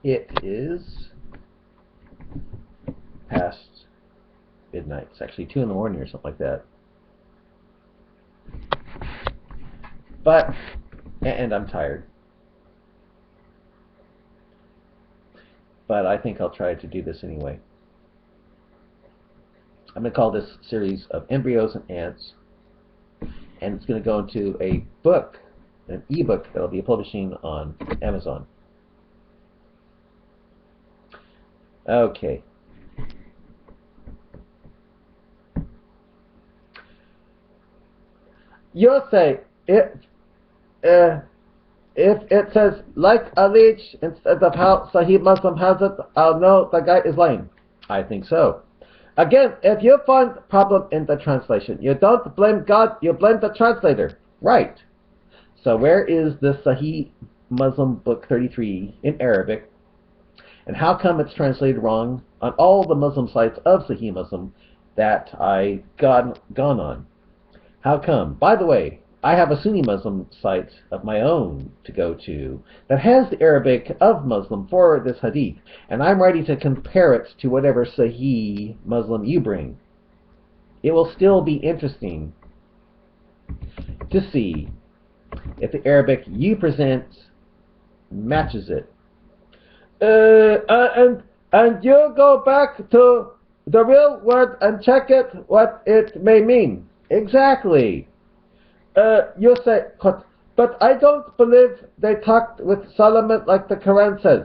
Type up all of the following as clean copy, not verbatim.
It is past midnight. It's actually 2 in the morning or something like that. But, and I'm tired. But I think I'll try to do this anyway. I'm going to call this series of embryos and ants. And it's going to go into a book, an ebook that I'll be publishing on Amazon. Okay. You'll say, if it says, like a leech, instead of how Sahih Muslim has it, I'll know the guy is lying. I think so. Again, if you find problem in the translation, you don't blame God, you blame the translator. Right. So where is the Sahih Muslim book 33 in Arabic? And how come it's translated wrong on all the Muslim sites of Sahih Muslim that I've gone on? How come? By the way, I have a Sunni Muslim site of my own to go to that has the Arabic of Muslim for this hadith, and I'm ready to compare it to whatever Sahih Muslim you bring. It will still be interesting to see if the Arabic you present matches it. And you go back to the real word and check it, what it may mean. Exactly. You say, but I don't believe they talked with Solomon like the Quran says.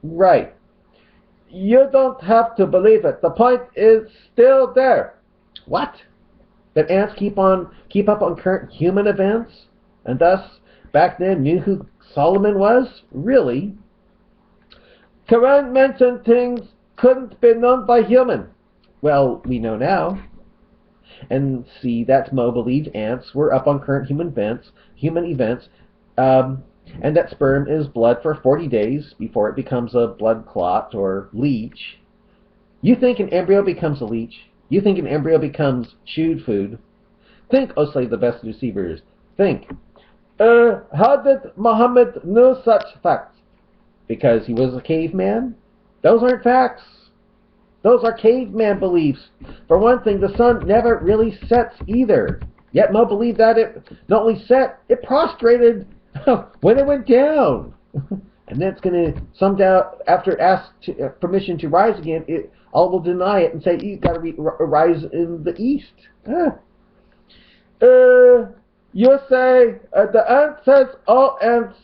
Right. You don't have to believe it. The point is still there. What? That ants keep up on current human events, and thus back then knew who Solomon was? Really? Quran mentioned things couldn't be known by human. Well, we know now. And see that Mo believed ants were up on current human events, and that sperm is blood for 40 days before it becomes a blood clot or leech. You think an embryo becomes a leech? You think an embryo becomes chewed food? Think, O slave, the best deceivers. Think. How did Muhammad know such facts? Because he was a caveman? Those aren't facts. Those are caveman beliefs. For one thing, the sun never really sets either. Yet Mo believed that it not only set, it prostrated when it went down. And then it's going to, someday, after asked permission to rise again, all will deny it and say, you got to rise in the east. You say, the ant says, oh ants,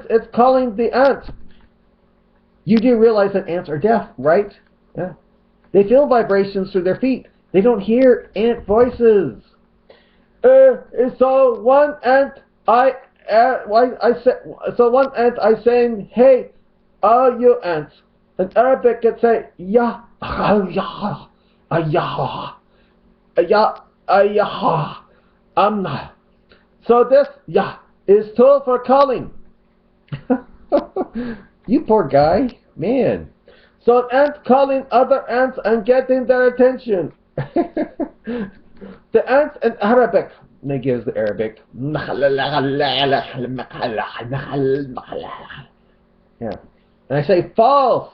it's calling the ants. You do realize that ants are deaf, right? Yeah. They feel vibrations through their feet. They don't hear ant voices. So one ant, one ant, I saying, hey, all you ants. In Arabic, it say, ya, ya, amna. So this ya is tool for calling. You poor guy, man. So an ant calling other ants and getting their attention. The ants in Arabic, and he gives the Arabic. Yeah, and I say false.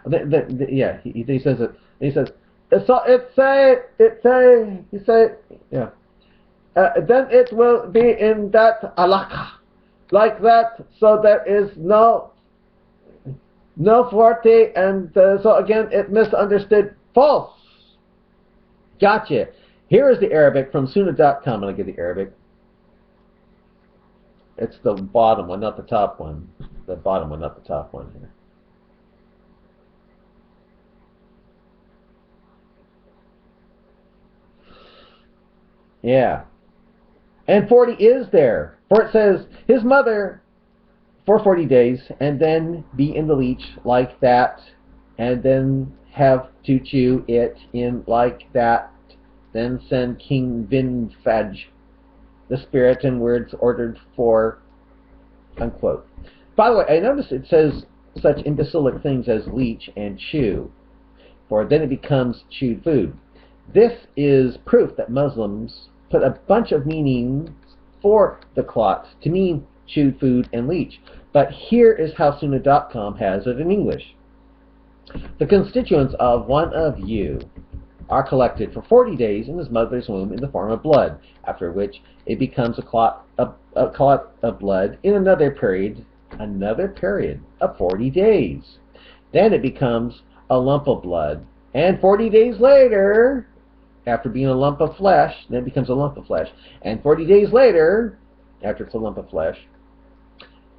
Yeah, he says it. He says so. He say yeah. Then it will be in that alaka. Like that, so there is no forte, and so again it misunderstood. False. Gotcha. Here is the Arabic from Sunnah.com. I'll give the Arabic. It's the bottom one, not the top one. The bottom one, not the top one here. Yeah. And 40 is there. For it says, his mother for 40 days, and then be in the leech like that, and then have to chew it in like that, then send King Vinfaj the spirit and words ordered for, unquote. By the way, I noticed it says such imbecilic things as leech and chew, for then it becomes chewed food. This is proof that Muslims put a bunch of meanings for the clot to mean chewed food, and leech. But here is how Suna.com has it in English. The constituents of one of you are collected for 40 days in his mother's womb in the form of blood, after which it becomes a clot of blood in another period of 40 days. Then it becomes a lump of blood, and 40 days later, after being a lump of flesh, then it becomes a lump of flesh, and 40 days later, after it's a lump of flesh,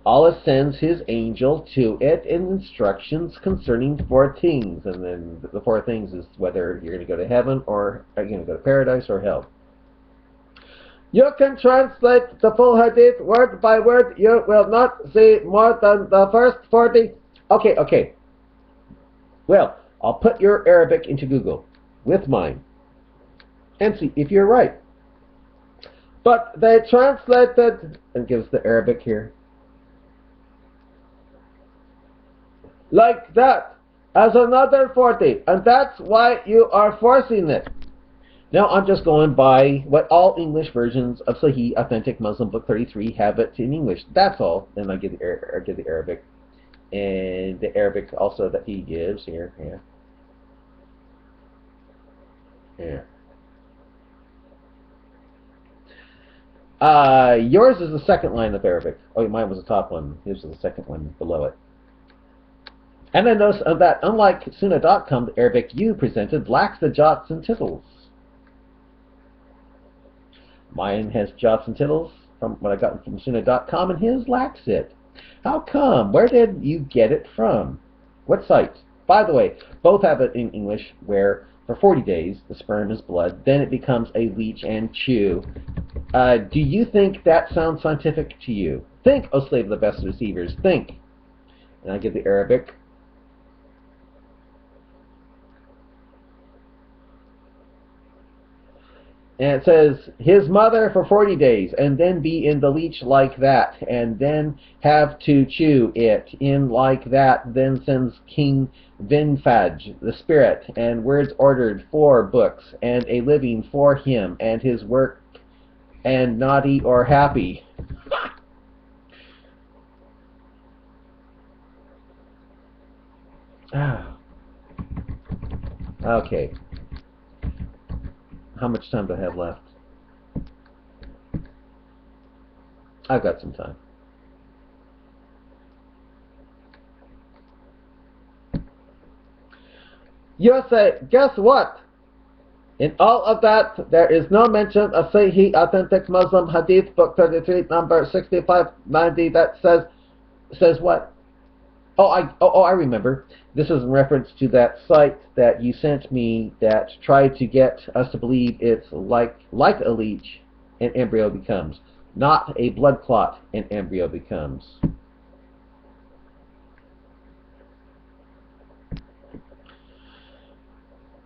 Allah sends his angel to it in instructions concerning 4 things. And then the 4 things is whether you're going to go to heaven or are you going to go to paradise or hell. You can translate the full hadith word by word. You will not see more than the first 40. Okay. Well, I'll put your Arabic into Google with mine and see if you're right. But they translated, and gives the Arabic here, like that, as another 40, and that's why you are forcing it. Now I'm just going by what all English versions of Sahih Authentic Muslim Book 33 have it in English. That's all. And I give the Arabic, and the Arabic also that he gives here. Yours is the second line of Arabic. Oh, mine was the top one. His was the second one below it. And I noticed that, unlike Sunnah.com, the Arabic you presented lacks the jots and tittles. Mine has jots and tittles from what I got from Sunnah.com, and his lacks it. How come? Where did you get it from? What site? By the way, both have it in English, where for 40 days the sperm is blood, then it becomes a leech and chew. Do you think that sounds scientific to you? Think, O slave of the best receivers, think. And I give the Arabic. And it says, his mother for 40 days, and then be in the leech like that, and then have to chew it in like that, then sends King Vinfaj, the spirit, and words ordered 4 books, and a living for him, and his work, and naughty or happy. Okay. How much time do I have left? I've got some time. You say, guess what? In all of that, there is no mention of Sahih Authentic Muslim Hadith, Book 33, number 6590, that says what? I remember. This is in reference to that site that you sent me that tried to get us to believe it's like a leech an embryo becomes, not a blood clot an embryo becomes.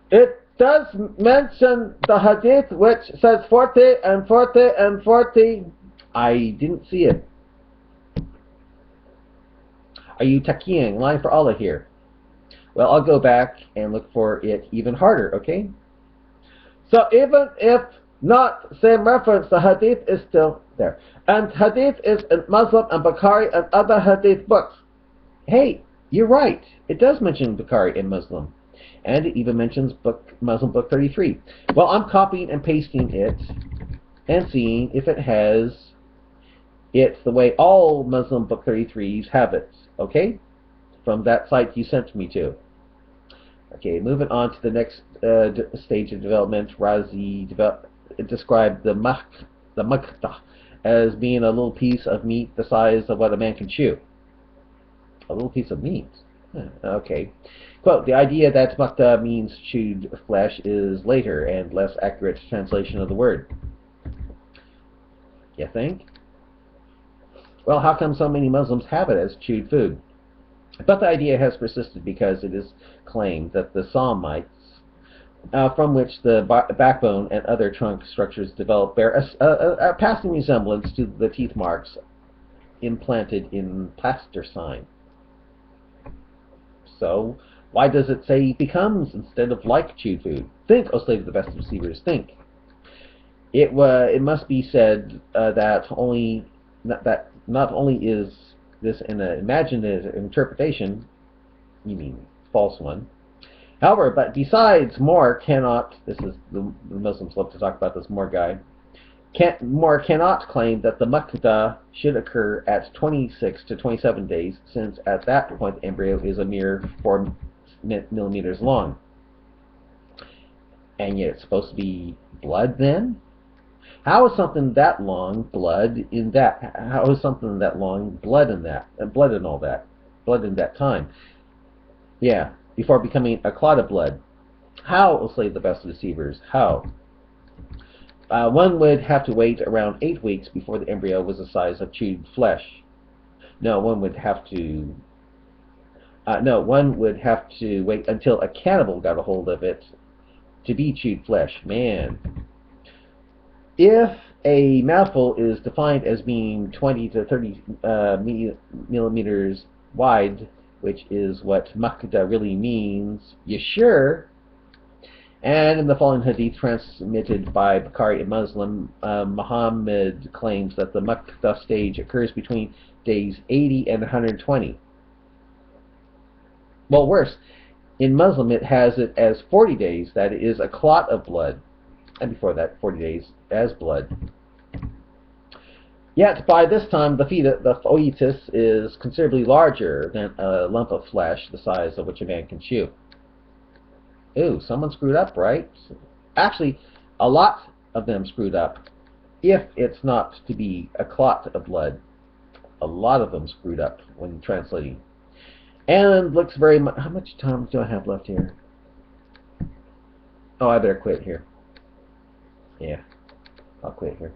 It does mention the hadith which says 40 and 40 and 40. I didn't see it. Are you taqiying, lying for Allah here? Well, I'll go back and look for it even harder, okay? So even if not same reference, the hadith is still there. And hadith is in Muslim and Bukhari and other hadith books. Hey, you're right. It does mention Bukhari in Muslim. And it even mentions Muslim Book 33. Well, I'm copying and pasting it and seeing if it has it the way all Muslim Book 33s have it. Okay? From that site you sent me to. Okay, moving on to the next stage of development. Razi described the makta as being a little piece of meat the size of what a man can chew. A little piece of meat. Okay. Quote, the idea that makta means chewed flesh is later and less accurate translation of the word. You think? Well, how come so many Muslims have it as chewed food? But the idea has persisted because it is claimed that the Psalmites, from which the backbone and other trunk structures develop, bear a passing resemblance to the teeth marks implanted in plaster sign. So, why does it say becomes instead of like chewed food? Think, O slave of the best of deceivers, think. It must be said that not only is this an imaginative interpretation, you mean false one, however, but besides, Moore cannot, this is the Muslims love to talk about this Moore guy, Moore cannot claim that the Makda should occur at 26 to 27 days, since at that point the embryo is a mere 4 millimeters long. And yet it's supposed to be blood then? How is something that long blood in that? How is something that long blood in that? Blood and all that. Blood in that time. Yeah, before becoming a clot of blood. How will slay the best of deceivers? How? One would have to wait around 8 weeks before the embryo was the size of chewed flesh. No, one would have to wait until a cannibal got a hold of it to be chewed flesh. Man. If a mouthful is defined as being 20 to 30 millimeters wide, which is what Makda really means, you sure? And in the following hadith transmitted by Bukhari, a Muslim, Muhammad claims that the Makda stage occurs between days 80 and 120. Well, worse, in Muslim it has it as 40 days, that it is a clot of blood, and before that 40 days as blood. Yet by this time the fetus is considerably larger than a lump of flesh the size of which a man can chew. Ooh, someone screwed up, right? Actually, a lot of them screwed up. If it's not to be a clot of blood, a lot of them screwed up when translating. And looks very much... How much time do I have left here? Oh, I better quit here. Yeah, I'll quit here.